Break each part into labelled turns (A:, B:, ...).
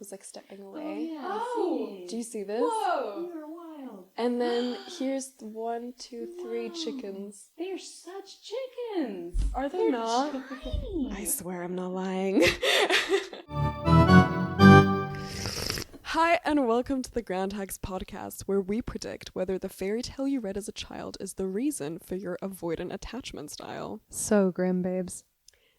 A: who's like stepping away.
B: Oh, yeah.
A: Oh! Do you see this?
B: Whoa! You're wild.
A: And then here's 1, 2, 3 chickens.
B: They're such chickens.
A: Are they not?
B: Tiny.
A: I swear I'm not lying. Hi, and welcome to the Groundhogs podcast, where we predict whether the fairy tale you read as a child is the reason for your avoidant attachment style.
C: So grim, babes.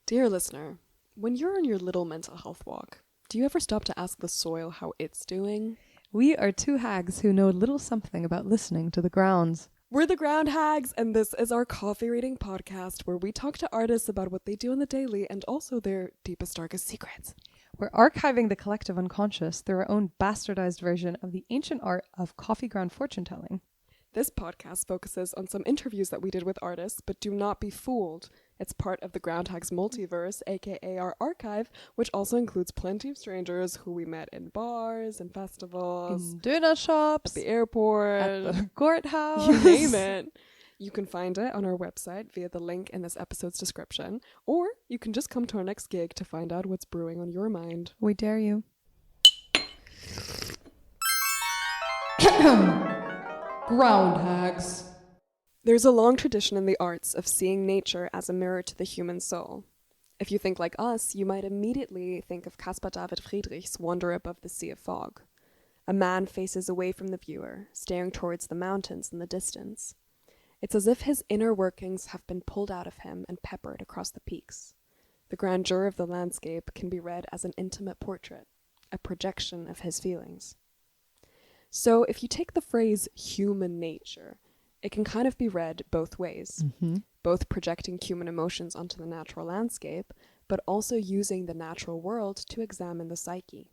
A: Dear listener, when you're on your little mental health walk, do you ever stop to ask the soil how it's doing?
C: We are two hags who know a little something about listening to the grounds.
A: We're the Groundhogs, and this is our coffee reading podcast where we talk to artists about what they do on the daily and also their deepest, darkest secrets.
C: We're archiving the collective unconscious through our own bastardized version of the ancient art of coffee ground fortune telling.
A: This podcast focuses on some interviews that we did with artists, but do not be fooled. It's part of the Groundhogs multiverse, aka our archive, which also includes plenty of strangers who we met in bars and festivals,
C: In donut shops,
A: at the airport,
C: at the courthouse.
A: you name it. You can find it on our website via the link in this episode's description, or you can just come to our next gig to find out what's brewing on your mind.
C: We dare you.
B: Groundhogs.
A: There's a long tradition in the arts of seeing nature as a mirror to the human soul. If you think like us, you might immediately think of Caspar David Friedrich's Wander Above the Sea of Fog. A man faces away from the viewer, staring towards the mountains in the distance. It's as if his inner workings have been pulled out of him and peppered across the peaks. The grandeur of the landscape can be read as an intimate portrait, a projection of his feelings. So if you take the phrase human nature, it can kind of be read both ways, both projecting human emotions onto the natural landscape, but also using the natural world to examine the psyche.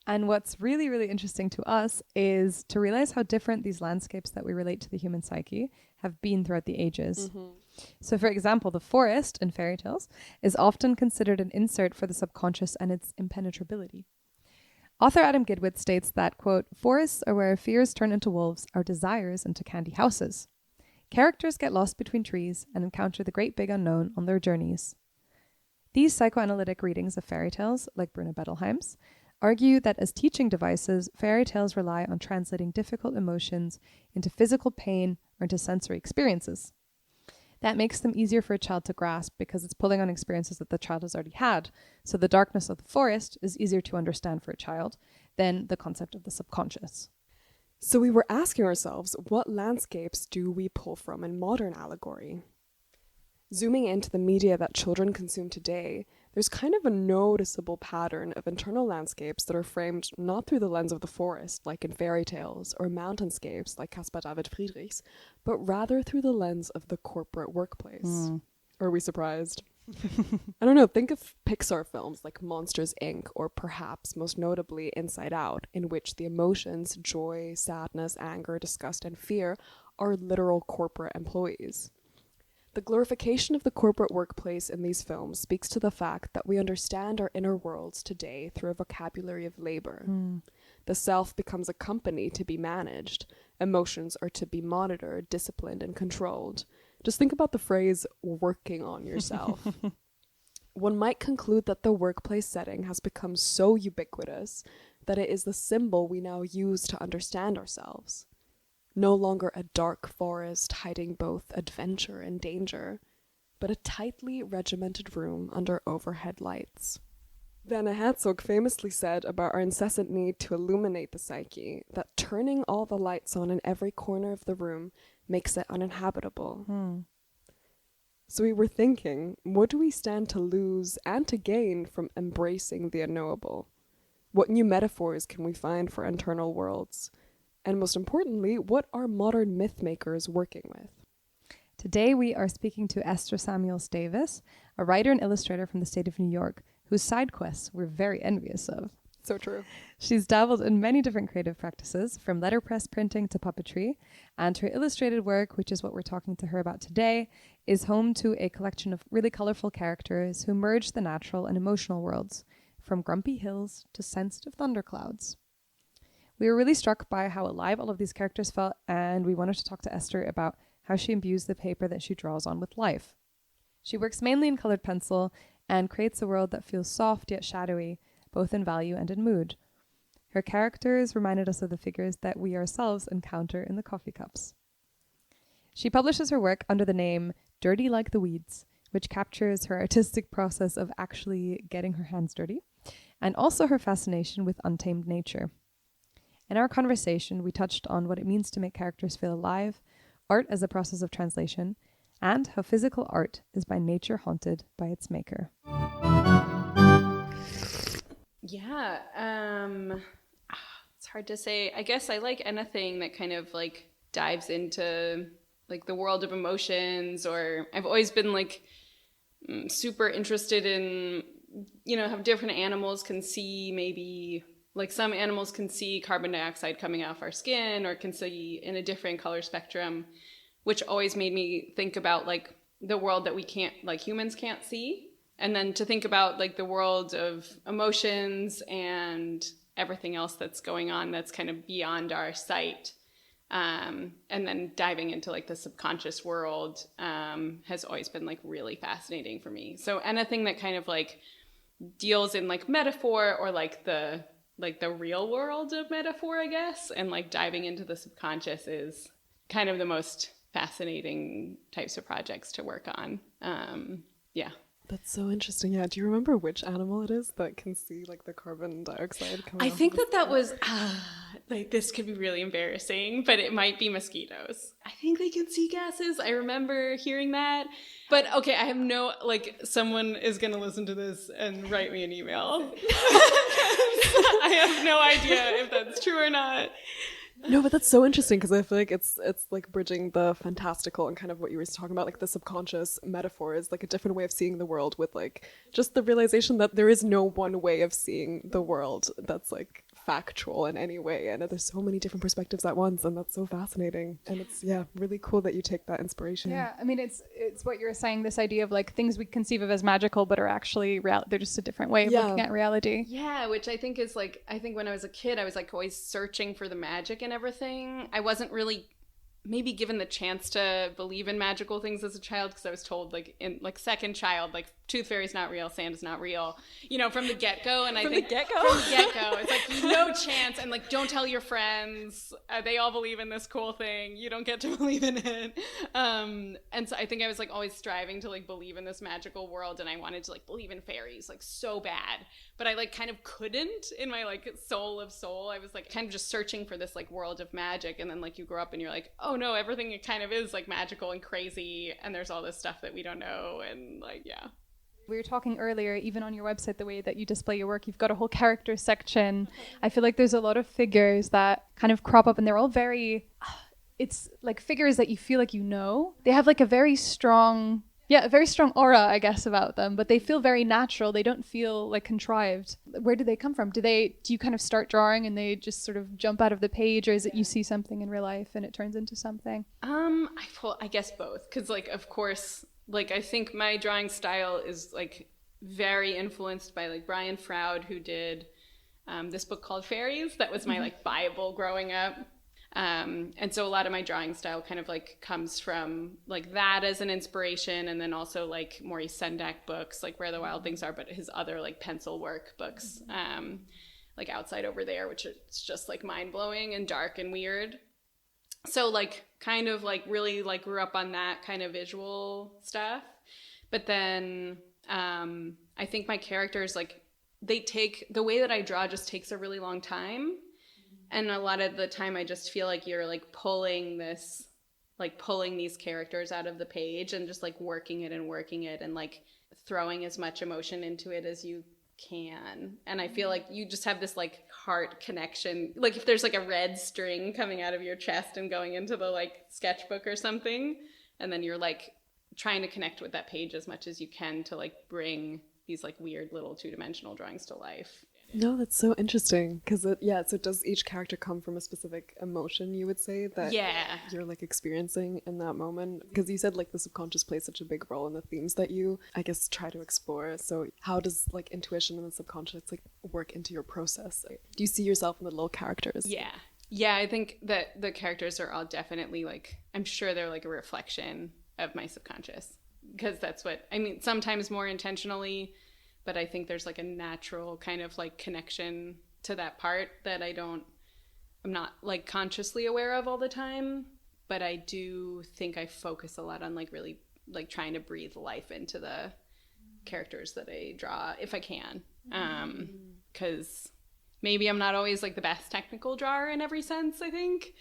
C: And what's really, really interesting to us is to realize how different these landscapes that we relate to the human psyche have been throughout the ages. So, for example, the forest in fairy tales is often considered an insert for the subconscious and its impenetrability. Author Adam Gidwitz states that, quote, forests are where our fears turn into wolves, our desires into candy houses. Characters get lost between trees and encounter the great big unknown on their journeys. These psychoanalytic readings of fairy tales, like Bruno Bettelheim's, argue that as teaching devices, fairy tales rely on translating difficult emotions into physical pain or into sensory experiences. That makes them easier for a child to grasp because it's pulling on experiences that the child has already had. So the darkness of the forest is easier to understand for a child than the concept of the subconscious.
A: So we were asking ourselves, what landscapes do we pull from in modern allegory? Zooming into the media that children consume today, there's kind of a noticeable pattern of internal landscapes that are framed not through the lens of the forest, like in fairy tales, or mountainscapes, like Caspar David Friedrich's, but rather through the lens of the corporate workplace. Are we surprised? I don't know, think of Pixar films like Monsters, Inc., or perhaps most notably Inside Out, in which the emotions, joy, sadness, anger, disgust, and fear are literal corporate employees. The glorification of the corporate workplace in these films speaks to the fact that we understand our inner worlds today through a vocabulary of labor. The self becomes a company to be managed. Emotions are to be monitored, disciplined, and controlled. Just think about the phrase, working on yourself. One might conclude that the workplace setting has become so ubiquitous that it is the symbol we now use to understand ourselves. No longer a dark forest hiding both adventure and danger, but a tightly regimented room under overhead lights. Werner Herzog famously said about our incessant need to illuminate the psyche that turning all the lights on in every corner of the room makes it uninhabitable. So we were thinking, what do we stand to lose and to gain from embracing the unknowable? What new metaphors can we find for internal worlds? And most importantly, what are modern myth makers working with?
C: Today we are speaking to Esther Samuels-Davis, a writer and illustrator from the state of New York, whose side quests we're very envious of.
A: So true.
C: She's dabbled in many different creative practices, from letterpress printing to puppetry, and her illustrated work, which is what we're talking to her about today, is home to a collection of really colorful characters who merge the natural and emotional worlds, from grumpy hills to sensitive thunderclouds. We were really struck by how alive all of these characters felt, and we wanted to talk to Esther about how she imbues the paper that she draws on with life. She works mainly in colored pencil and creates a world that feels soft yet shadowy, both in value and in mood. Her characters reminded us of the figures that we ourselves encounter in the coffee cups. She publishes her work under the name Dirty Like the Weeds, which captures her artistic process of actually getting her hands dirty, and also her fascination with untamed nature. In our conversation, we touched on what it means to make characters feel alive, art as a process of translation, and how physical art is by nature haunted by its maker.
D: Yeah, it's hard to say. I guess I like anything that kind of like dives into like the world of emotions, or I've always been like super interested in, how different animals can see, maybe like some animals can see carbon dioxide coming off our skin or can see in a different color spectrum, which always made me think about like the world that we can't, like humans can't see. And then to think about like the world of emotions and everything else that's going on that's kind of beyond our sight. And then diving into like the subconscious world has always been like really fascinating for me. So anything that kind of like deals in like metaphor or like the real world of metaphor, I guess, and like diving into the subconscious is kind of the most fascinating types of projects to work on. Yeah.
A: That's so interesting. Yeah. Do you remember which animal it is that can see like the carbon dioxide coming
D: I
A: off
D: think
A: of
D: that was like, this could be really embarrassing, but it might be mosquitoes. I think they can see gases. I remember hearing that. But okay, I have no, like, someone is going to listen to this and write me an email. I have no idea if that's true or not.
A: No, but that's so interesting because I feel like it's like bridging the fantastical and kind of what you were talking about, like the subconscious metaphor is like a different way of seeing the world with like just the realization that there is no one way of seeing the world that's like factual in any way, and there's so many different perspectives at once, and that's so fascinating. And it's really cool that you take that inspiration.
C: Yeah, I mean it's what you're saying, this idea of like things we conceive of as magical but are actually real. They're just a different way of looking at reality.
D: Yeah, which I think is like, I think when I was a kid I was like always searching for the magic in everything. I wasn't really maybe given the chance to believe in magical things as a child, because I was told like in like second child, like tooth fairy's not real, Santa's not real, from the get-go. And from the get-go, it's like no chance, and like don't tell your friends, they all believe in this cool thing, you don't get to believe in it. And so I think I was like always striving to like believe in this magical world, and I wanted to like believe in fairies like so bad, but I like kind of couldn't in my like soul of soul. I was like kind of just searching for this like world of magic, and then like you grow up and you're like, oh no, everything it kind of is like magical and crazy, and there's all this stuff that we don't know, and like
C: We were talking earlier, even on your website, the way that you display your work, you've got a whole character section. I feel like there's a lot of figures that kind of crop up, and they're all very, it's like figures that you feel like they have like a very strong aura, I guess, about them, but they feel very natural. They don't feel like contrived. Where do they come from? Do you kind of start drawing and they just sort of jump out of the page, or is it you see something in real life and it turns into something?
D: I guess both, because like of course, like I think my drawing style is like very influenced by like Brian Froud, who did this book called Fairies. That was my like Bible growing up. And so a lot of my drawing style kind of like comes from like that as an inspiration, and then also like Maurice Sendak books like Where the Wild Things Are, but his other like pencil work books, like Outside Over There, which is just like mind-blowing and dark and weird. So like kind of like really like grew up on that kind of visual stuff. But then I think my characters, like the way that I draw just takes a really long time. And a lot of the time I just feel like you're like pulling these characters out of the page and just like working it and like throwing as much emotion into it as you can. And I feel like you just have this like heart connection. Like if there's like a red string coming out of your chest and going into the like sketchbook or something, and then you're like trying to connect with that page as much as you can to like bring these like weird little two-dimensional drawings to life.
A: No, that's so interesting because so does each character come from a specific emotion, you would say, that you're like experiencing in that moment? Because you said like the subconscious plays such a big role in the themes that you, I guess, try to explore. So how does like intuition and the subconscious like work into your process? Do you see yourself in the little characters?
D: Yeah, I think that the characters are all definitely like, I'm sure they're like a reflection of my subconscious, because that's what, I mean, sometimes more intentionally, but I think there's like a natural kind of like connection to that part that I'm not like consciously aware of all the time, but I do think I focus a lot on like really like trying to breathe life into the characters that I draw if I can. 'Cause maybe I'm not always like the best technical drawer in every sense, I think.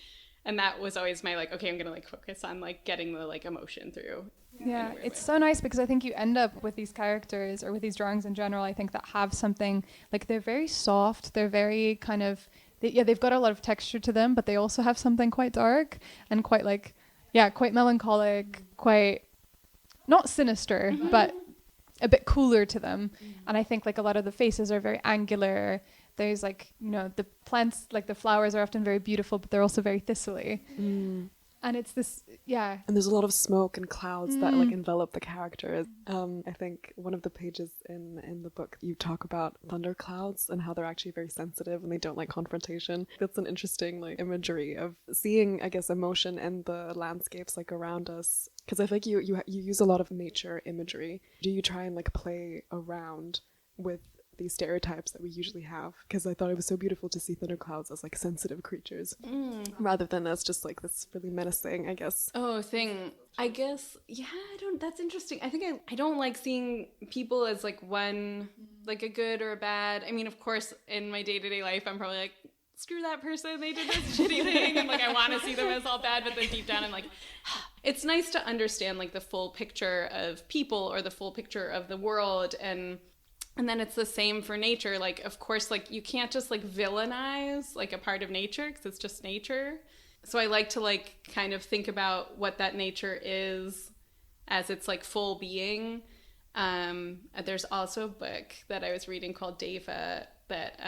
D: And that was always my like, okay, I'm gonna like focus on like getting the like emotion through.
C: Yeah, it's so nice because I think you end up with these characters or with these drawings in general, I think that have something like they're very soft, they're very kind of, they've got a lot of texture to them, but they also have something quite dark and quite like, quite melancholic, quite not sinister, but a bit cooler to them. And I think like a lot of the faces are very angular. There's like, you know, the plants, like the flowers are often very beautiful, but they're also very thistly. And it's this,
A: And there's a lot of smoke and clouds that like envelop the characters. I think one of the pages in the book, you talk about thunder clouds and how they're actually very sensitive and they don't like confrontation. That's an interesting like imagery of seeing, I guess, emotion in the landscapes like around us. Because I think you use a lot of nature imagery. Do you try and like play around with these stereotypes that we usually have? Because I thought it was so beautiful to see thunderclouds as like sensitive creatures rather than as just like this really menacing, I guess.
D: I guess, that's interesting. I think I don't like seeing people as like one, like a good or a bad. I mean, of course, in my day-to-day life, I'm probably like, screw that person, they did this shitty thing, and like I want to see them as all bad, but then deep down I'm like, it's nice to understand like the full picture of people or the full picture of the world. And then it's the same for nature. Like, of course, like you can't just like villainize like a part of nature because it's just nature. So I like to like kind of think about what that nature is as its like full being. There's also a book that I was reading called Deva that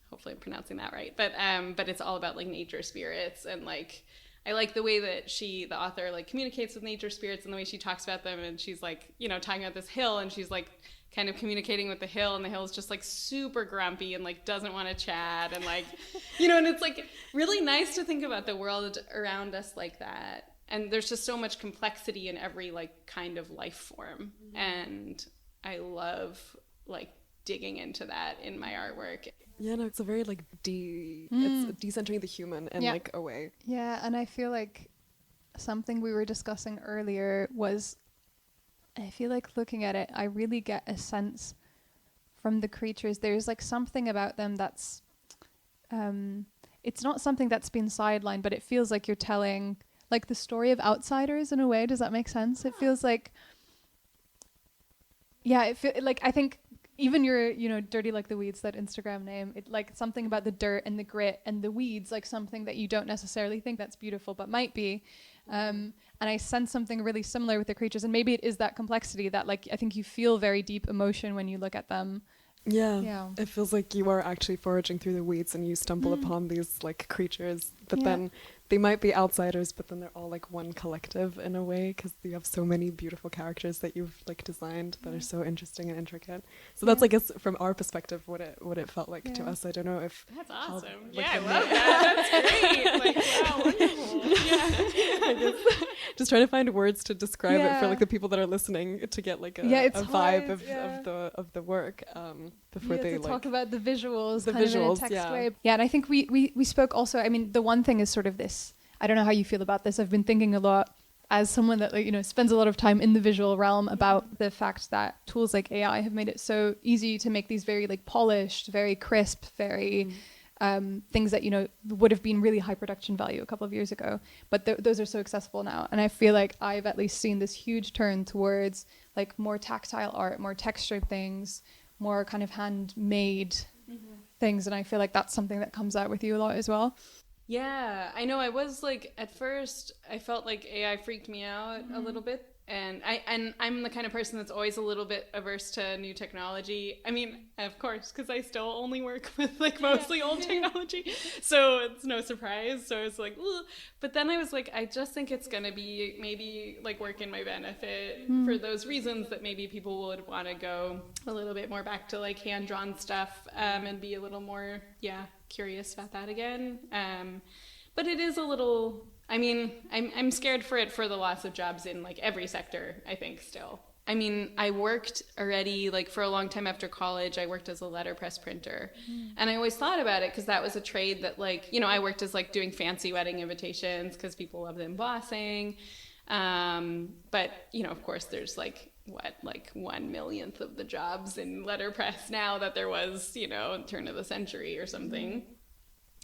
D: hopefully I'm pronouncing that right. But it's all about like nature spirits, and like I like the way that the author like communicates with nature spirits and the way she talks about them. And she's like, you know, talking about this hill, and she's like kind of communicating with the hill, and the hill's just like super grumpy and like doesn't want to chat, and like, you know, and it's like really nice to think about the world around us like that. And there's just so much complexity in every like kind of life form. And I love like digging into that in my artwork.
A: Yeah, no, it's a very like it's decentering the human in like a way.
C: Yeah, and I feel like something we were discussing earlier was, I feel like looking at it, I really get a sense from the creatures. There's like something about them that's, it's not something that's been sidelined, but it feels like you're telling like the story of outsiders in a way. Does that make sense? It feels like, like I think even your, you know, Dirty Like the Weeds, that Instagram name, it like something about the dirt and the grit and the weeds, like something that you don't necessarily think that's beautiful, but might be. And I sense something really similar with the creatures, and maybe it is that complexity that like I think you feel very deep emotion when you look at them.
A: Yeah. It feels like you are actually foraging through the weeds and you stumble upon these like creatures, but then they might be outsiders, but then they're all like one collective in a way, because you have so many beautiful characters that you've like designed that are so interesting and intricate. So that's, I guess, from our perspective, what it felt like to us. I don't know if
D: that's awesome. I love that. That's great. Like, wow, wonderful.
A: I guess just trying to find words to describe it for like the people that are listening to get like a vibe of the work before they like
C: talk about the visuals, kind of in a text way. Yeah, and I think we spoke also. I mean, the one thing is sort of this. I don't know how you feel about this. I've been thinking a lot as someone that like, you know, spends a lot of time in the visual realm about the fact that tools like AI have made it so easy to make these very like polished, very crisp, very things that, you know, would have been really high production value a couple of years ago, but those are so accessible now. And I feel like I've at least seen this huge turn towards like more tactile art, more textured things, more kind of handmade things. And I feel like that's something that comes out with you a lot as well.
D: Yeah, I know. I was like, at first I felt like AI freaked me out a little bit. And I'm the kind of person that's always a little bit averse to new technology. I mean, of course, because I still only work with like mostly old technology, so it's no surprise. So I was like, ugh. But then I was like, I just think it's gonna be maybe like work in my benefit for those reasons that maybe people would want to go a little bit more back to like hand-drawn stuff and be a little more curious about that again. But it is a little. I mean, I'm scared for the loss of jobs in like every sector, I think, still. I mean, I worked already, like, for a long time after college, I worked as a letterpress printer. And I always thought about it because that was a trade that, like, you know, I worked as, like, doing fancy wedding invitations because people love the embossing. But, you know, of course, there's, like, 1/1,000,000th of the jobs in letterpress now that there was, you know, in turn of the century or something.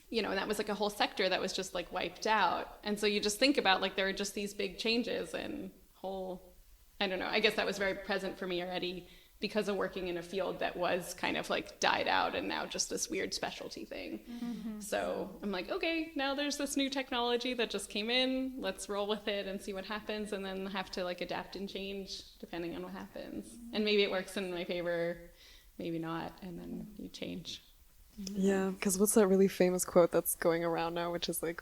D: You know, and that was, like, a whole sector that was just, like, wiped out. And so you just think about, like, there are just these big changes and whole... I don't know. I guess that was very present for me already because of working in a field that was kind of like died out and now just this weird specialty thing. So I'm like, okay, now there's this new technology that just came in. Let's roll with it and see what happens, and then have to like adapt and change depending on what happens. And maybe it works in my favor, maybe not, and then you change.
A: Yeah, because what's that really famous quote that's going around now, which is like,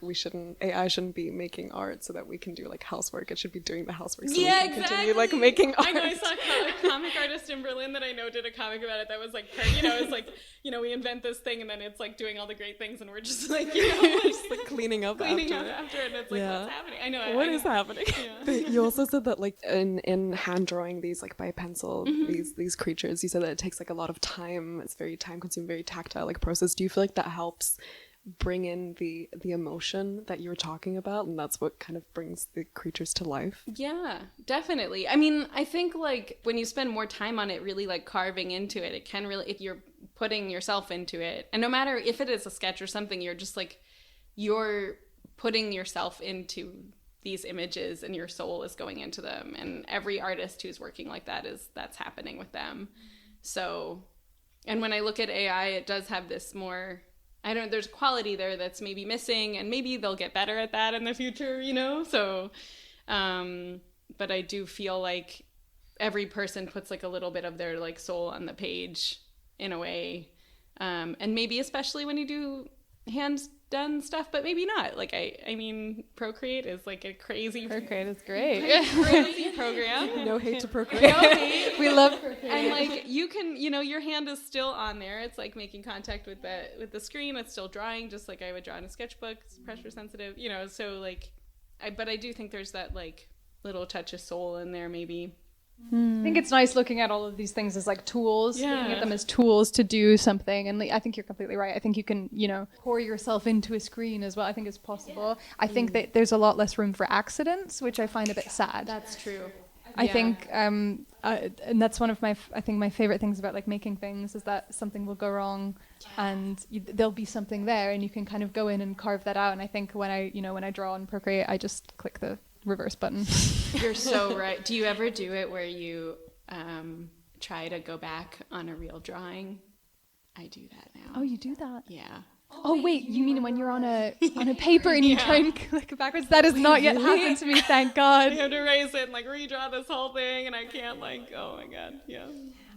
A: AI shouldn't be making art so that we can do like housework. It should be doing the housework so we can continue like making art.
D: I know, I saw a comic artist in Berlin that I know did a comic about it that was like, you know, it's like, you know, we invent this thing and then it's like doing all the great things and we're just like, you know,
A: just like cleaning up after it.
D: And it's like, what's happening? I know.
A: What is happening?
D: Yeah.
A: But you also said that like in hand drawing these like by pencil, these creatures, you said that it takes like a lot of time. It's very time consuming, very tactile like process. Do you feel like that helps bring in the emotion that you were talking about, and that's what kind of brings the creatures to life?
D: Yeah, definitely. I mean, I think like when you spend more time on it, really like carving into it, it can really, if you're putting yourself into it, and no matter if it is a sketch or something, you're just like, you're putting yourself into these images and your soul is going into them, and every artist who's working like that that's happening with them. So, and when I look at AI, it does have this more, there's a quality there that's maybe missing, and maybe they'll get better at that in the future, you know? So, but I do feel like every person puts like a little bit of their like soul on the page in a way. And maybe especially when you do hands done stuff, but maybe not. Like I mean, Procreate is like a crazy
C: Procreate is great.
D: crazy program.
A: No hate to Procreate.
D: No hate.
C: We love Procreate.
D: And like you can, you know, your hand is still on there. It's like making contact with the screen. It's still drawing, just like I would draw in a sketchbook. It's pressure sensitive, you know. So like, but I do think there's that like little touch of soul in there, maybe.
C: I think it's nice looking at all of these things as like tools,
D: Yeah.
C: looking at them as tools to do something. And like, I think you're completely right. I think you can, you know, pour yourself into a screen as well. I think it's possible. I think that there's a lot less room for accidents, which I find a bit sad.
D: That's true.
C: I think, and that's one of my, I think my favorite things about like making things is that something will go wrong and there'll be something there and you can kind of go in and carve that out. And I think when I draw on Procreate, I just click the reverse button.
D: You're so right. Do you ever do it where you try to go back on a real drawing? I do that now.
C: Oh, you do that?
D: Yeah.
C: Oh wait, you mean when you're on a paper and you try and click it backwards? That has not yet happened to me, thank God.
D: I have to erase it and like redraw this whole thing, and I can't like. Oh my God, yeah.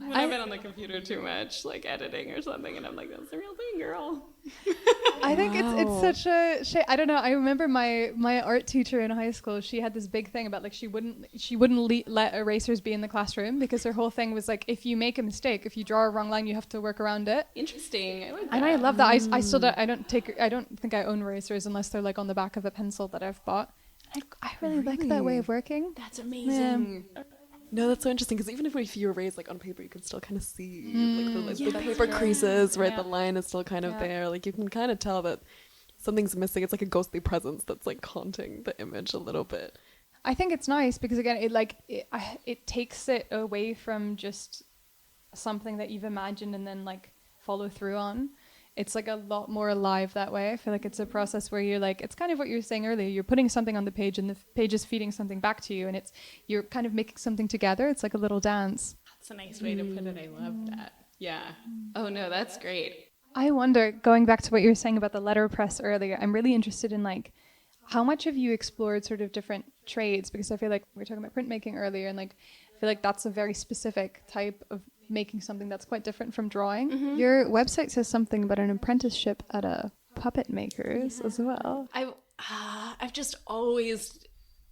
D: When I've been on the computer too much, like editing or something, and I'm like, that's the real thing, girl.
C: I think it's such a shame. I don't know. I remember my art teacher in high school. She had this big thing about like she wouldn't let erasers be in the classroom because her whole thing was like, if you make a mistake, if you draw a wrong line, you have to work around it.
D: Interesting. I like that.
C: And I love that. I still don't. I don't think I own erasers unless they're like on the back of a pencil that I've bought. I really like that way of working.
D: That's amazing.
C: Yeah.
A: No, that's so interesting because even if you erase like on paper, you can still kind of see like the paper creases, right? The line is still kind of there. Like you can kind of tell that something's missing. It's like a ghostly presence that's like haunting the image a little bit.
C: I think it's nice because again, it takes it away from just something that you've imagined and then like follow through on. It's like a lot more alive that way. I feel like it's a process where you're like, it's kind of what you were saying earlier. You're putting something on the page and the page is feeding something back to you, and you're kind of making something together. It's like a little dance.
D: That's a nice way to put it. I love that. Yeah. Oh no, that's great.
C: I wonder, going back to what you were saying about the letterpress earlier, I'm really interested in like, how much have you explored sort of different trades? Because I feel like we were talking about printmaking earlier, and like, I feel like that's a very specific type of making something that's quite different from drawing. Your website says something about an apprenticeship at a puppet makers as well.
D: I've just always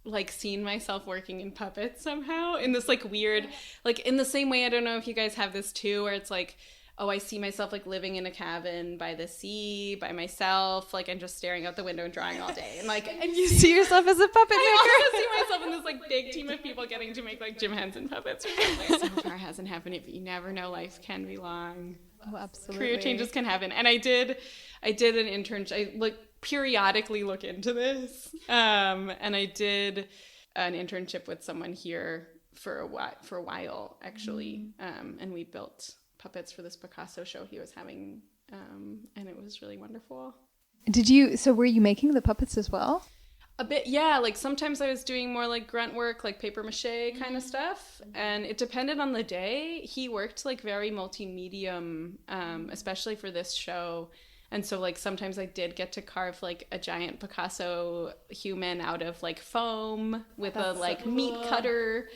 D: like seen myself working in puppets somehow in this like weird, like in the same way, I don't know if you guys have this too, where it's like, oh, I see myself like living in a cabin by the sea by myself, like, and just staring out the window and drawing all day. And like,
C: And you see yourself as a puppet maker?
D: I also see myself in this like big team of people getting to make like Jim Henson puppets. So far hasn't happened yet, but you never know. Life can be long.
C: Oh, absolutely.
D: Career changes can happen. And I did an internship. I like periodically look into this. And I did an internship with someone here for a while actually. And we built puppets for this Picasso show he was having. And it was really wonderful.
C: So were you making the puppets as well?
D: A bit, yeah. Like sometimes I was doing more like grunt work, like paper mache kind of stuff. And it depended on the day. He worked like very multi-medium, especially for this show. And so like sometimes I did get to carve like a giant Picasso human out of like foam with a like meat cutter.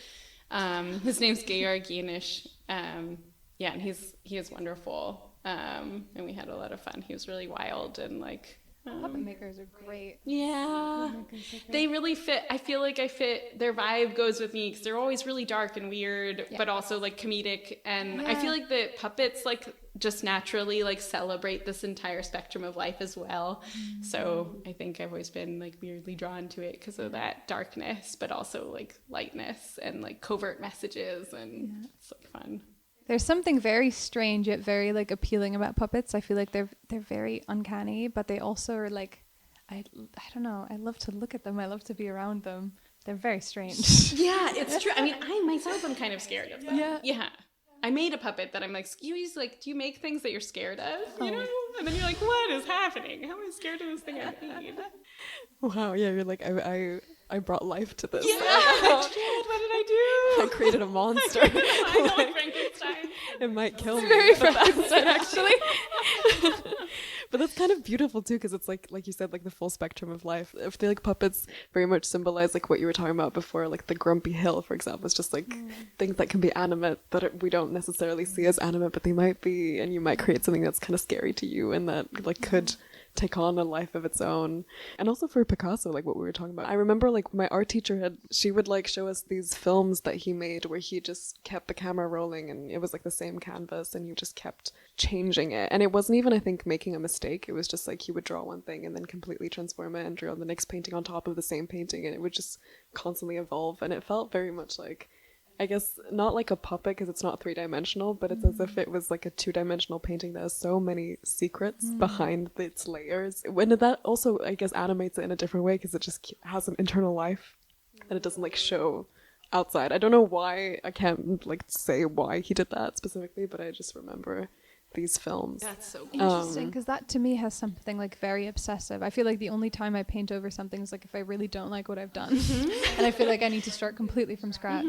D: His name's Georg Janisch. Yeah, and he is wonderful. And we had a lot of fun. He was really wild and like...
C: puppet makers are great.
D: Yeah, they really fit. I feel like I fit. Their vibe goes with me because they're always really dark and weird, but also like comedic. And I feel like the puppets like just naturally like celebrate this entire spectrum of life as well. So I think I've always been like weirdly drawn to it because of that darkness, but also like lightness and like covert messages, and it's like fun.
C: There's something very strange yet very like appealing about puppets. I feel like they're very uncanny, but they also are like, I don't know. I love to look at them. I love to be around them. They're very strange.
D: Yeah, it's true. I mean, I myself am kind of scared of them.
C: Yeah.
D: I made a puppet that I'm like, do you make things that you're scared of? You know? And then you're like, what is happening? How am I scared of this thing I made?
A: Wow, yeah, you're like, I brought life to this.
D: Yeah, what did I do?
A: I created a monster.
D: I know, like Frankenstein.
A: It might kill me.
C: Very Frankenstein, actually.
A: But that's kind of beautiful too, because it's like you said, like the full spectrum of life. I feel like puppets very much symbolize like what you were talking about before, like the grumpy hill, for example. It's just like things that can be animate that we don't necessarily see as animate, but they might be, and you might create something that's kind of scary to you and that like could take on a life of its own. And also for Picasso, like what we were talking about, I remember like my art teacher she would like show us these films that he made where he just kept the camera rolling and it was like the same canvas and you just kept changing it, and it wasn't even, I think, making a mistake. It was just like he would draw one thing and then completely transform it and draw the next painting on top of the same painting, and it would just constantly evolve. And it felt very much like, I guess, not like a puppet because it's not three-dimensional, but it's as if it was like a two-dimensional painting that has so many secrets behind its layers. When that also, I guess, animates it in a different way because it just has an internal life and it doesn't like show outside. I don't know why, I can't like say why he did that specifically, but I just remember these films.
D: That's so cool.
C: Interesting, because that to me has something like very obsessive. I feel like the only time I paint over something is like if I really don't like what I've done and I feel like I need to start completely from scratch.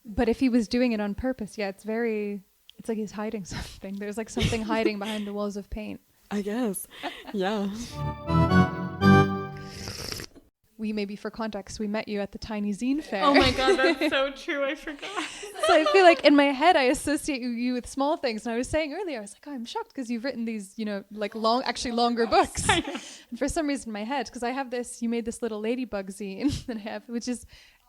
C: But if he was doing it on purpose, it's like he's hiding something. There's like something hiding behind the walls of paint.
A: I guess. Yeah.
C: We maybe for context, we met you at the Tiny Zine Fair.
D: Oh my god, that's so true. I forgot.
C: So I feel like in my head, I associate you with small things. And I was saying earlier, I was like, oh, I'm shocked because you've written these, like longer books. And for some reason in my head, because I have you made this little ladybug zine that I have, which is,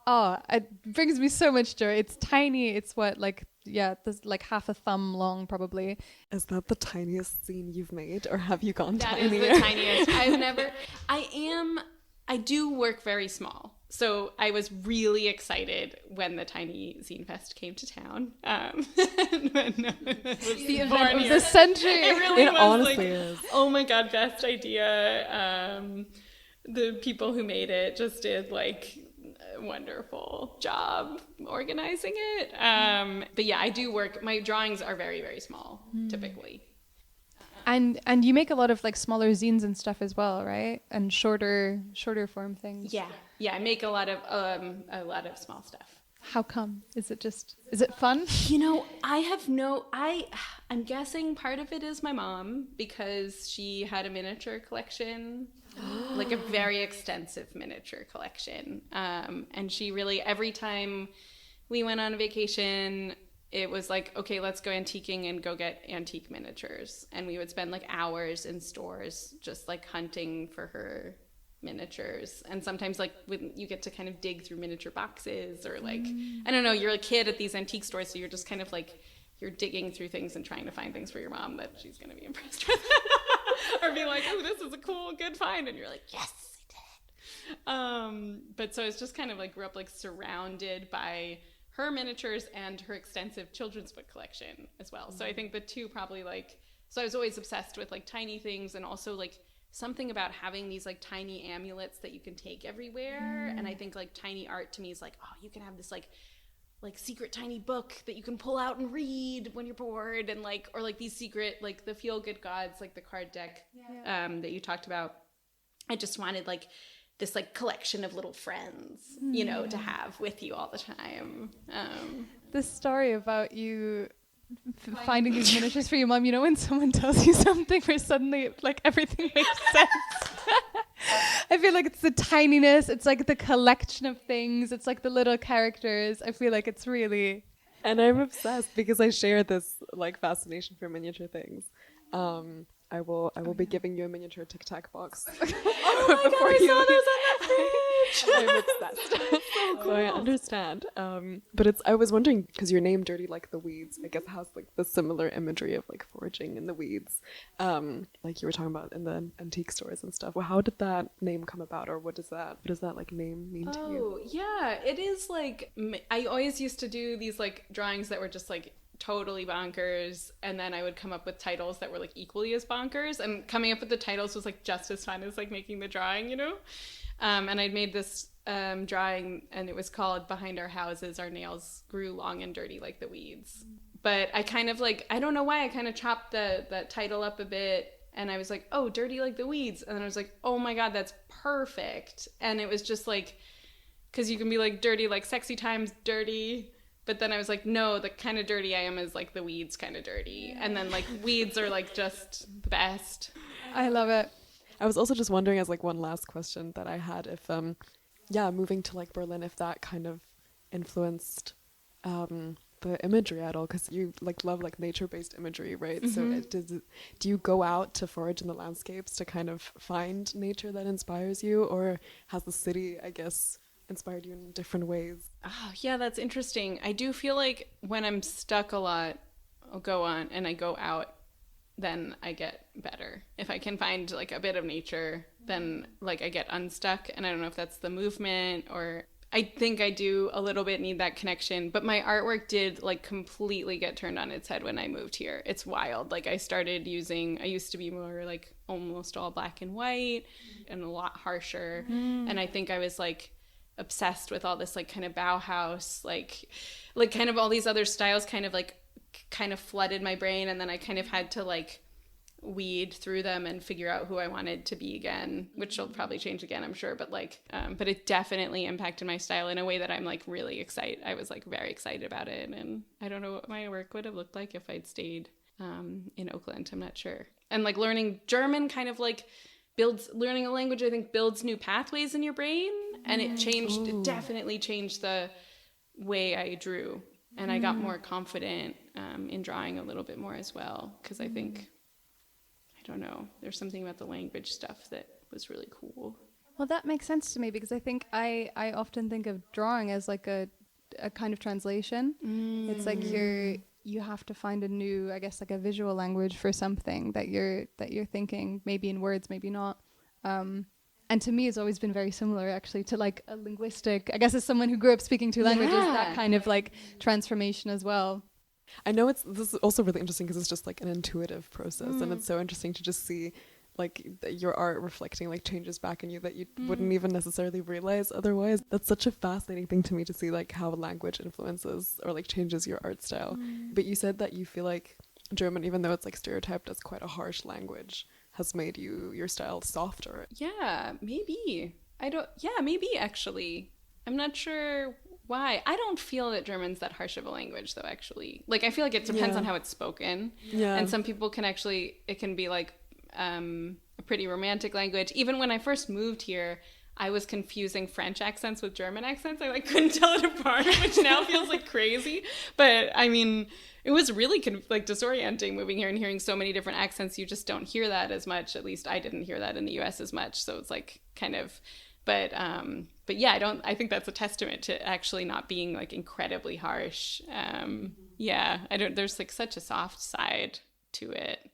C: it brings me so much joy. It's tiny. It's there's like half a thumb long probably.
A: Is that the tiniest zine you've made, or have you gone
D: That
A: tinier?
D: is the tiniest. I do work very small. So I was really excited when the Tiny Zine Fest came to town.
C: The event of the century.
D: It really
A: It
D: was
A: honestly is.
D: Oh my god, best idea. The people who made it just did like a wonderful job organizing it. But yeah, I do work. My drawings are very, very small, typically.
C: And you make a lot of like smaller zines and stuff as well, right? And shorter form things.
D: Yeah, I make a lot of small stuff.
C: How come? Is it fun?
D: I'm guessing part of it is my mom, because she had a miniature collection, like a very extensive miniature collection. And she really, every time we went on a vacation, it was like, okay, let's go antiquing and go get antique miniatures. And we would spend like hours in stores just like hunting for her miniatures. And sometimes like when you get to kind of dig through miniature boxes, or like, I don't know, you're a kid at these antique stores, so you're just kind of like you're digging through things and trying to find things for your mom that she's going to be impressed with. Or be like, oh, this is a cool, good find. And you're like, yes, I did. But so it's just kind of like grew up like surrounded by her miniatures and her extensive children's book collection as well. So I think the two probably like, so I was always obsessed with like tiny things, and also like something about having these like tiny amulets that you can take everywhere. And I think like tiny art to me is like, oh, you can have this like secret tiny book that you can pull out and read when you're bored, and like, or like these secret, like the feel good gods, like the card deck that you talked about. I just wanted like this like collection of little friends, you know, to have with you all the time.
C: The story about you finding these miniatures for your mom, you know, when someone tells you something where suddenly like everything makes sense. I feel like it's the tininess, it's like the collection of things, it's like the little characters. I feel like it's really...
A: And I'm obsessed because I share this like fascination for miniature things. I will be giving you a miniature Tic Tac box.
D: Oh my god, I saw those on the fridge.
A: I'm obsessed. So cool. So I understand. But I was wondering, because your name Dirty Like the Weeds, I guess has like the similar imagery of like foraging in the weeds. Like you were talking about in the antique stores and stuff. Well, how did that name come about, or what does that like name mean to you?
D: Oh, yeah, it is like, I always used to do these like drawings that were just like totally bonkers, and then I would come up with titles that were like equally as bonkers, and coming up with the titles was like just as fun as like making the drawing, you know. And I'd made this drawing, and it was called Behind Our Houses Our Nails Grew Long and Dirty Like the Weeds. But I kind of like, I don't know why, I kind of chopped the title up a bit, and I was like, oh, Dirty Like the Weeds, and then I was like, oh my god, that's perfect. And it was just like, because you can be like dirty like sexy times dirty. But then I was like, no, the kind of dirty I am is like the weeds kind of dirty. And then like weeds are like just the best.
C: I love it.
A: I was also just wondering, as like one last question that I had, if moving to like Berlin, if that kind of influenced the imagery at all, because you like love like nature-based imagery, right? Mm-hmm. So do you go out to forage in the landscapes to kind of find nature that inspires you, or has the city, I guess, inspired you in different ways?
D: Oh, yeah, that's interesting. I do feel like when I'm stuck a lot, I'll go on and I go out, then I get better. If I can find like a bit of nature, then like I get unstuck. And I don't know if that's the movement, or I think I do a little bit need that connection. But my artwork did like completely get turned on its head when I moved here. It's wild. Like I used to be more like almost all black and white and a lot harsher. And I think I was like obsessed with all this like kind of Bauhaus, like kind of all these other styles kind of flooded my brain, and then I kind of had to like weed through them and figure out who I wanted to be again, which will probably change again, I'm sure, but like but it definitely impacted my style in a way that I'm like really excited. I was like very excited about it, and I don't know what my work would have looked like if I'd stayed in Oakland. I'm not sure. And like learning German kind of like learning a language, I think, builds new pathways in your brain, and it definitely changed the way I drew, and I got more confident in drawing a little bit more as well, because I think, I don't know, there's something about the language stuff that was really cool.
C: Well, that makes sense to me, because I think I often think of drawing as like a kind of translation. It's like you have to find a new, I guess, like a visual language for something that you're thinking, maybe in words, maybe not. And to me, it's always been very similar, actually, to like a linguistic, I guess, as someone who grew up speaking two languages, that kind of like transformation as well.
A: I know this is also really interesting because it's just like an intuitive process, and it's so interesting to just see like your art reflecting like changes back in you that you wouldn't even necessarily realize otherwise. That's such a fascinating thing to me, to see like how language influences or like changes your art style. But you said that you feel like German, even though it's like stereotyped as quite a harsh language, has made your style softer.
D: Yeah, maybe. Maybe actually. I'm not sure why. I don't feel that German's that harsh of a language, though, actually. Like, I feel like it depends on how it's spoken. Yeah. And some people it can be like a pretty romantic language. Even when I first moved here, I was confusing French accents with German accents. I like couldn't tell it apart, which now feels like crazy. But I mean, it was really disorienting moving here and hearing so many different accents. You just don't hear that as much. At least I didn't hear that in the US as much. So it's like kind of, but yeah, I think that's a testament to actually not being like incredibly harsh. Yeah, there's like such a soft side to it.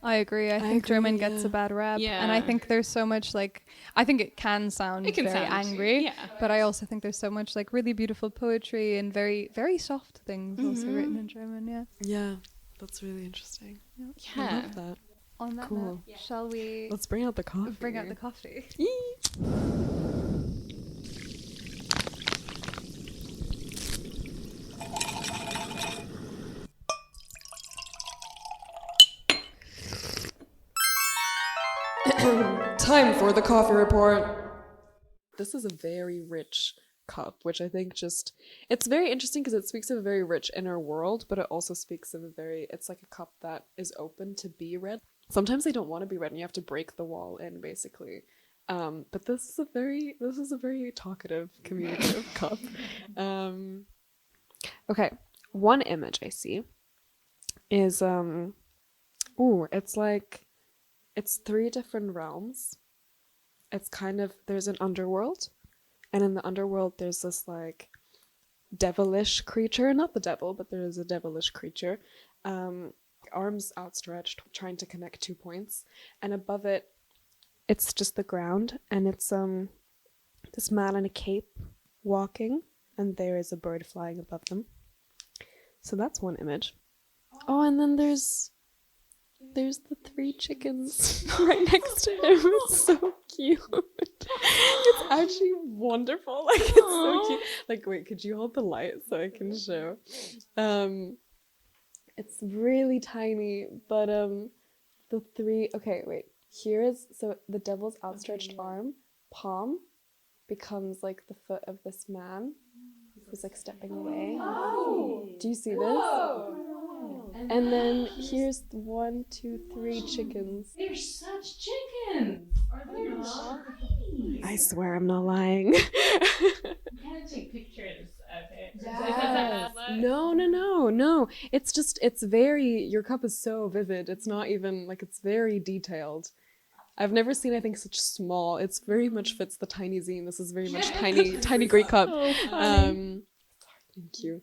C: I agree. I think
A: agree,
C: German gets
A: yeah.
C: a bad rap.
D: Yeah.
C: And I think there's so much like, I think it can sound very angry.
D: Yeah.
C: But I also think there's so much like really beautiful poetry and very, very soft things also written in German. Yeah.
A: Yeah, that's really interesting. I
D: Yeah.
A: love that.
C: On that
A: Cool.
C: note, shall we
A: Let's bring out the coffee.
C: bring out the coffee?
A: Time for the coffee report. This is a very rich cup, which I think it's very interesting because it speaks of a very rich inner world, but it also speaks of it's like a cup that is open to be read. Sometimes they don't want to be read and you have to break the wall in, basically. But this is a very talkative, communicative cup. Okay, one image I see is it's 3 different realms. It's there's an underworld, and in the underworld there's this like devilish creature, not the devil, but there is a devilish creature, arms outstretched, trying to connect 2 points, and above it, it's just the ground, and it's this man in a cape walking, and there is a bird flying above them. So that's one image. Oh, and then there's the 3 chickens right next to him. It's so cute. It's actually wonderful. Like, it's so cute. Like, wait, could you hold the light so I can show? It's really tiny, but the 3. Okay, wait. So the devil's outstretched arm, palm, becomes like the foot of this man who's like stepping away. Do you see this?
B: Whoa.
A: And then here's 1, 2, 3 chickens.
B: They're such chickens. Are they not?
A: I swear I'm not lying.
B: You can't take pictures of it.
A: Yes. No. Your cup is so vivid. It's not even like, it's very detailed. I've never seen anything such small. It's very much fits the tiny zine. This is very much tiny great cup. Thank you.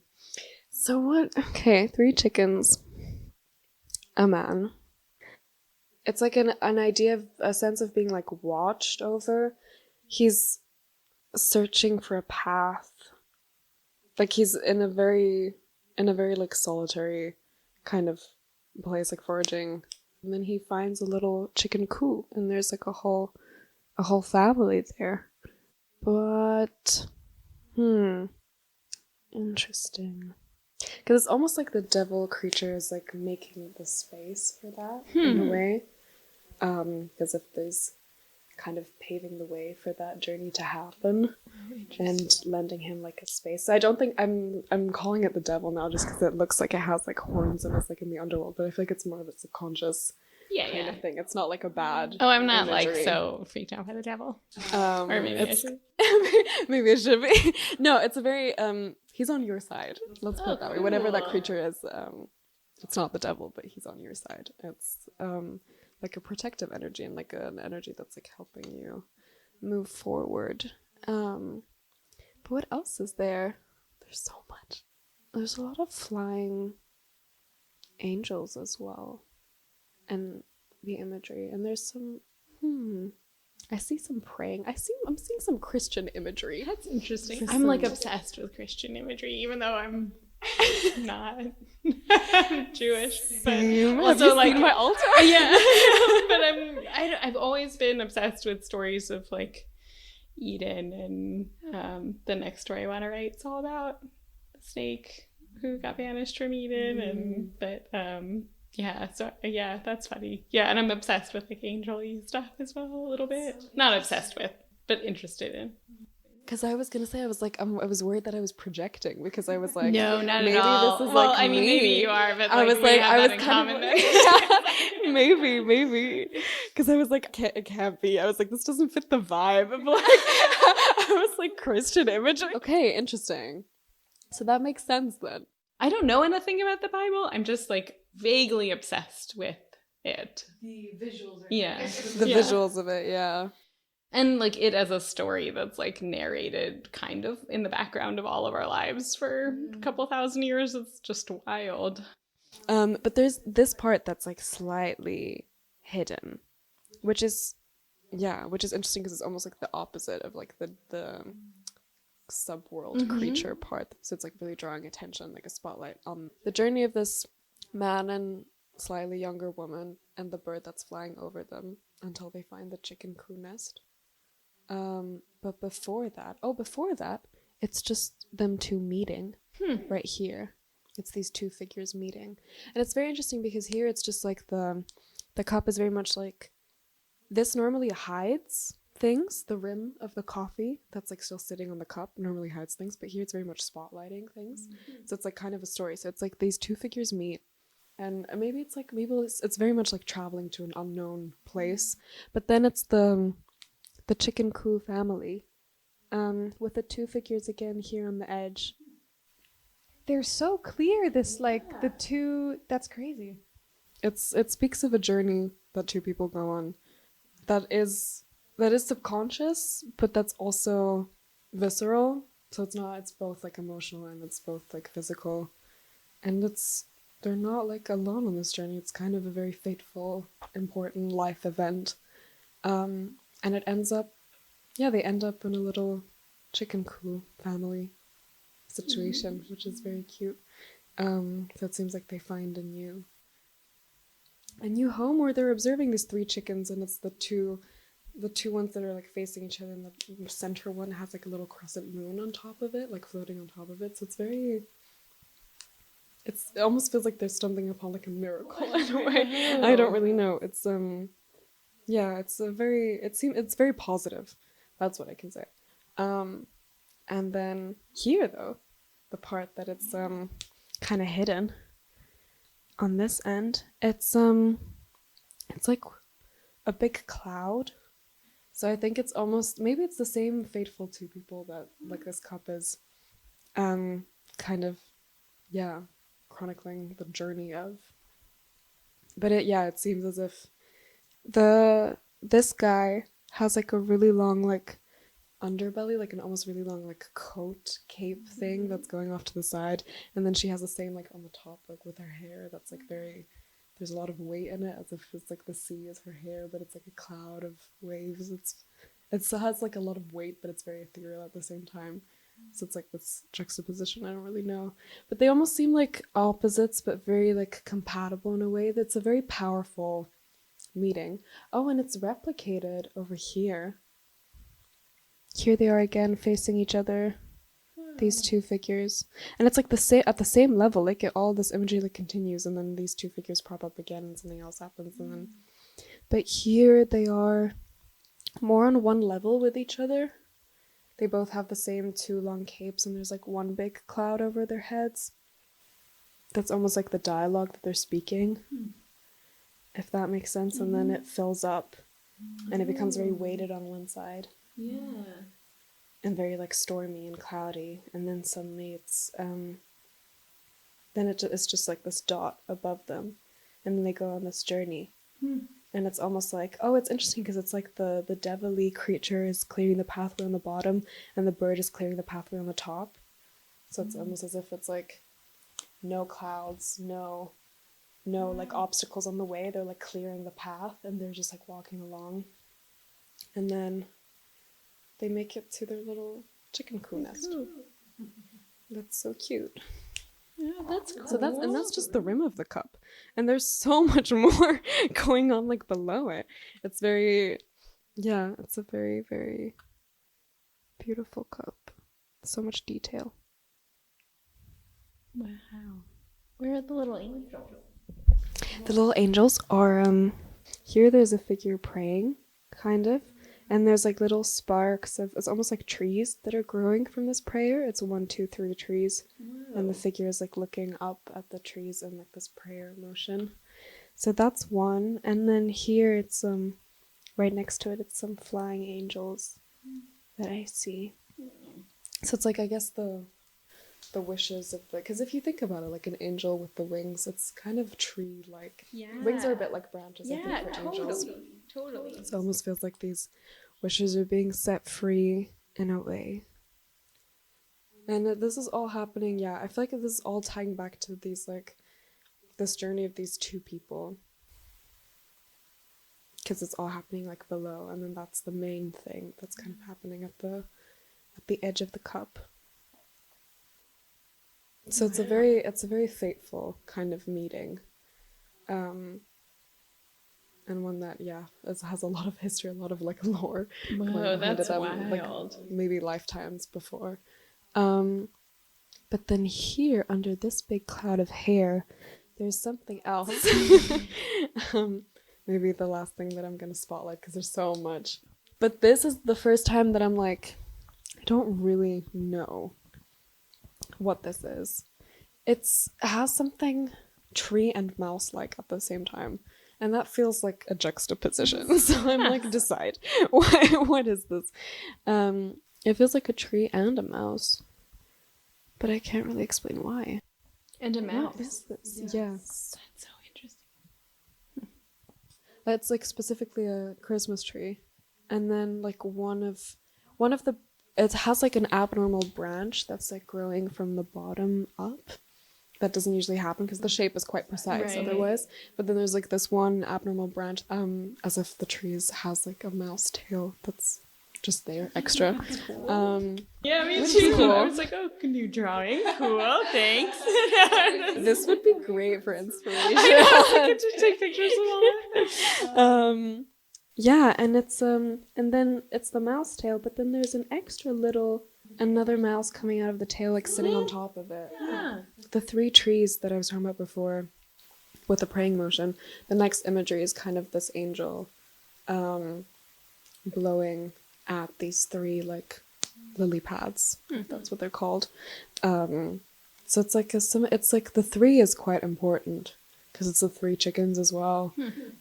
A: So what? Okay, 3 chickens. A man. It's like an idea of a sense of being like watched over. He's searching for a path. Like he's in a very like solitary kind of place, like foraging. And then he finds a little chicken coop, and there's like a whole family there. But interesting. Because it's almost like the devil creature is like making the space for that in a way. Because if there's kind of paving the way for that journey to happen and lending him like a space. So I don't think I'm calling it the devil now just because it looks like it has like horns and it's like in the underworld, but I feel like it's more of a subconscious kind of thing. It's not like a bad
D: I'm not
A: imagery.
D: like so freaked out by the devil.
A: Or
D: maybe I should.
A: maybe it should be. No, it's a very he's on your side. Let's put it that way. Whatever that creature is, it's not the devil, but he's on your side. It's like a protective energy and like an energy that's like helping you move forward. But what else is there? There's so much. There's a lot of flying angels as well, and the imagery. And there's some I see some praying. I'm seeing some Christian imagery.
D: That's interesting. I'm like obsessed with Christian imagery, even though I'm not Jewish. But also, like
A: my altar.
D: Yeah, but I've always been obsessed with stories of like Eden, and the next story I want to write is all about the snake who got banished from Eden, that's funny. Yeah, and I'm obsessed with like angel-y stuff as well a little bit. Not obsessed with, but interested in.
A: Because I was gonna say, I was worried that I was projecting because I was like,
D: no, not
A: maybe
D: at all.
A: this is
D: well,
A: like
D: I mean,
A: me.
D: maybe you are, but
A: I was
D: we
A: like,
D: have that in common.
A: Maybe, because I was like, it can't be. I was like, this doesn't fit the vibe of like, I was like Christian imagery. Okay, interesting. So that makes sense then.
D: I don't know anything about the Bible. I'm just like vaguely obsessed with it.
B: The visuals are
A: The visuals of it, yeah.
D: And like it as a story that's like narrated kind of in the background of all of our lives for a couple thousand years. It's just wild.
A: But there's this part that's like slightly hidden, which is interesting because it's almost like the opposite of like the subworld creature part. So it's like really drawing attention, like a spotlight on the journey of this man and slightly younger woman and the bird that's flying over them until they find the chicken coop nest. But before that, it's just them two meeting right here. It's these two figures meeting. And it's very interesting because here it's just like the cup is very much like, this normally hides things. The rim of the coffee that's like still sitting on the cup normally hides things, but here it's very much spotlighting things. So it's like kind of a story. So it's like these two figures meet, and maybe it's very much like traveling to an unknown place. But then it's the chicken coop family, with the two figures again here on the edge.
C: They're so clear, this like the two, that's crazy.
A: It speaks of a journey that two people go on that is subconscious, but that's also visceral. So it's both like emotional and it's both like physical. And they're not like alone on this journey. It's kind of a very fateful, important life event. And it ends up, they end up in a little chicken coop family situation, which is very cute. So it seems like they find a new home where they're observing these three chickens, and it's the two ones that are like facing each other, and the center one has like a little crescent moon on top of it, like floating on top of it. So it almost feels like they're stumbling upon like a miracle in a way. I don't really know. It's it's very positive. That's what I can say. And then here though, the part that it's kind of hidden on this end, it's like a big cloud. So I think it's almost, maybe it's the same fateful two people that like this cup is kind of chronicling the journey of. But it seems as if this guy has like a really long like underbelly, like an almost really long like coat cape thing that's going off to the side, and then she has the same like on the top, like with her hair that's like there's a lot of weight in it, as if it's like the sea is her hair, but it's like a cloud of waves. It has like a lot of weight, but it's very ethereal at the same time. So it's like this juxtaposition. I don't really know, but they almost seem like opposites, but very like compatible in a way. That's a very powerful meeting. Oh, and it's replicated over here. Here they are again facing each other, these two figures, and it's like at the same level. Like all this imagery like continues, and then these two figures pop up again, and something else happens, and then. But here they are, more on one level with each other. They both have the same two long capes, and there's like one big cloud over their heads. That's almost like the dialogue that they're speaking, if that makes sense. And then it fills up, and it becomes very weighted on one side.
B: Yeah.
A: And very like stormy and cloudy, and then suddenly it's it's just like this dot above them, and then they go on this journey. And it's almost like, it's interesting because it's like the devilly creature is clearing the pathway on the bottom, and the bird is clearing the pathway on the top. So it's almost as if it's like no clouds, no like obstacles on the way. They're like clearing the path, and they're just like walking along, and then they make it to their little chicken coop nest. That's so cute.
B: Yeah, that's cool.
A: So that's just the rim of the cup, and there's so much more going on like below it. It's very, it's a very, very beautiful cup. So much detail.
B: Wow. Where are the little angels?
A: The little angels are here. There's a figure praying, kind of. And there's like little sparks of, it's almost like trees that are growing from this prayer. It's 1, 2, 3 trees. Whoa. And the figure is like looking up at the trees in like this prayer motion. So that's one. And then here it's right next to it, it's some flying angels that I see. So it's like, I guess the wishes of the, because if you think about it, like an angel with the wings, it's kind of tree-like.
B: Yeah.
A: Wings are a bit like branches,
B: Yeah,
A: I think, for angels.
B: Totally.
A: So it almost feels like these wishes are being set free in a way. And this is all happening, yeah, I feel like this is all tying back to these, like, this journey of these two people. Because it's all happening, like, below, and then that's the main thing that's kind of happening at the edge of the cup. So it's a very fateful kind of meeting. And one that, has a lot of history, a lot of, like, lore.
D: Whoa, that's
A: wild. Like, maybe lifetimes before. But then here, under this big cloud of hair, there's something else. Maybe the last thing that I'm going to spotlight, because there's so much. But this is the first time that I'm like, I don't really know what this is. It has something tree and mouse-like at the same time. And that feels like a juxtaposition. So I'm like, decide. What is this? It feels like a tree and a mouse. But I can't really explain why.
D: And a mouse.
A: What is this? Yes.
D: That's so interesting.
A: It's like specifically a Christmas tree. And then like one of the, it has like an abnormal branch that's like growing from the bottom up. That doesn't usually happen because the shape is quite precise otherwise. But then there's like this one abnormal branch, as if the tree has like a mouse tail that's just there extra. Cool.
D: Yeah, me too. Cool. I was like, oh, new drawing. Cool, thanks.
A: This would be great for inspiration.
D: I know, I get to take pictures of all that.
A: Yeah, and it's and then it's the mouse tail, but then there's an extra little another mouse coming out of the tail, like sitting on top of it.
D: Yeah.
A: The three trees that I was talking about before with the praying motion, the next imagery is kind of this angel blowing at these three like lily pads. That's what they're called. So it's like it's like the three is quite important because it's the three chickens as well.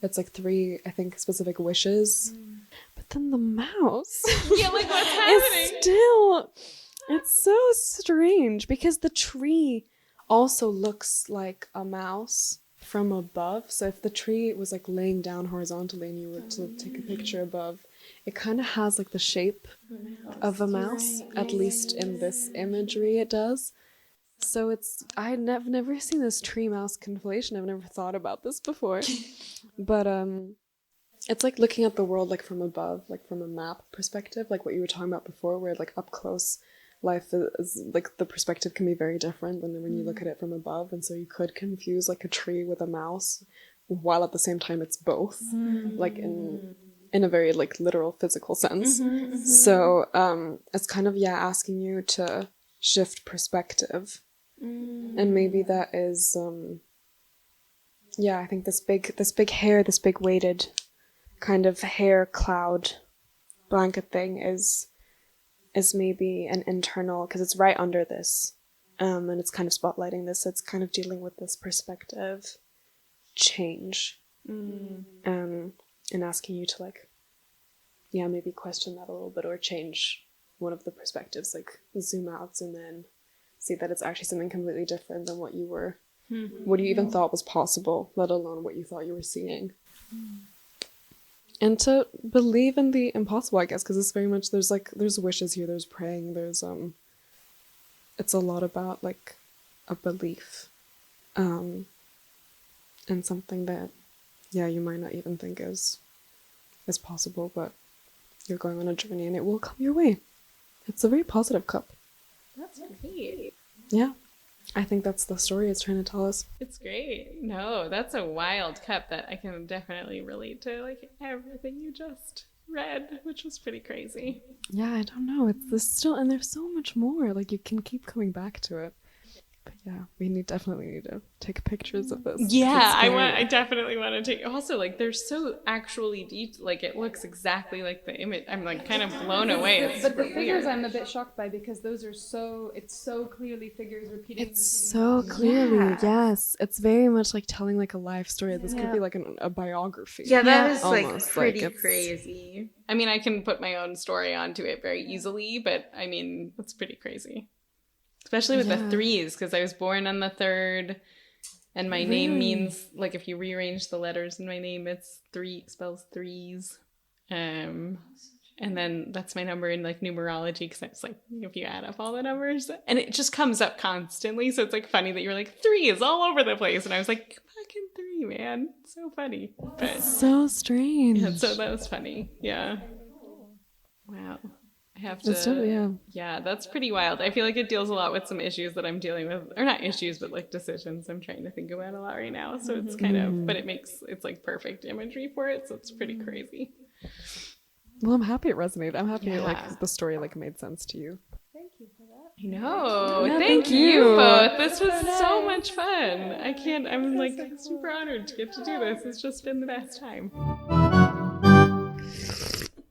A: It's like three, I think, specific wishes. But then the mouse
D: Yeah, like what's happening?
A: It's so strange because the tree also looks like a mouse from above. So if the tree was like laying down horizontally and you were to take a picture above, it kind of has like the shape of a mouse, at least in this imagery it does. So I've never seen this tree mouse conflation. I've never thought about this before. But it's like looking at the world like from above, like from a map perspective, like what you were talking about before, where like up close life is like the perspective can be very different than when you look at it from above, and so you could confuse like a tree with a mouse while at the same time it's both, like in a very like literal physical sense. So it's kind of asking you to shift perspective, and maybe that is I think this big hair, this big weighted kind of hair cloud blanket thing is maybe an internal, because it's right under this, and it's kind of spotlighting this. It's kind of dealing with this perspective change, and asking you to like, maybe question that a little bit or change one of the perspectives, like zoom out, zoom in, see that it's actually something completely different than what you even thought was possible, let alone what you thought you were seeing. And to believe in the impossible, I guess, because it's very much, there's wishes here, there's praying, there's, it's a lot about, like, a belief, and something that, you might not even think is possible, but you're going on a journey and it will come your way. It's a very positive cup.
D: That's great.
A: Yeah. I think that's the story it's trying to tell us.
D: It's great. No, that's a wild cup that I can definitely relate to, like everything you just read, which was pretty crazy.
A: Yeah, I don't know. There's still, and there's so much more. Like you can keep coming back to it. But we definitely need to take pictures of this.
D: Yeah, I definitely want to take. Also, like they're so actually deep. Like it looks exactly like the image. I'm like kind of blown away.
C: But the figures I'm a bit shocked by because those are it's so clearly figures repeating.
A: It's so clearly, yes. It's very much like telling like a life story. This could be like a biography.
E: Yeah, that is
A: almost,
E: like pretty
A: like,
E: crazy.
D: I mean, I can put my own story onto it very easily, but I mean, it's pretty crazy. Especially with the threes, because I was born on the 3rd, and my name means, like, if you rearrange the letters in my name, it's spells threes. And And then that's my number in like numerology, because it's like if you add up all the numbers, and it just comes up constantly. So it's like funny that you're like 3 is all over the place, and I was like fucking 3, man, so funny. But
A: So strange.
D: yeah, so that was funny. Yeah. Wow. I have to.
A: That's totally, yeah.
D: Yeah, that's pretty wild. I feel like it deals a lot with some issues that I'm dealing with, or not issues, but like decisions I'm trying to think about a lot right now. So it's kind of, but it's like perfect imagery for it. So it's pretty crazy.
A: Well, I'm happy it resonated. I'm happy
D: Yeah.
A: like the story like made sense to you.
D: I know.
A: Yeah,
D: thank
A: thank
D: you
A: you.
D: both. This was so much fun. I'm like super honored to get to do this. It's just been the best time.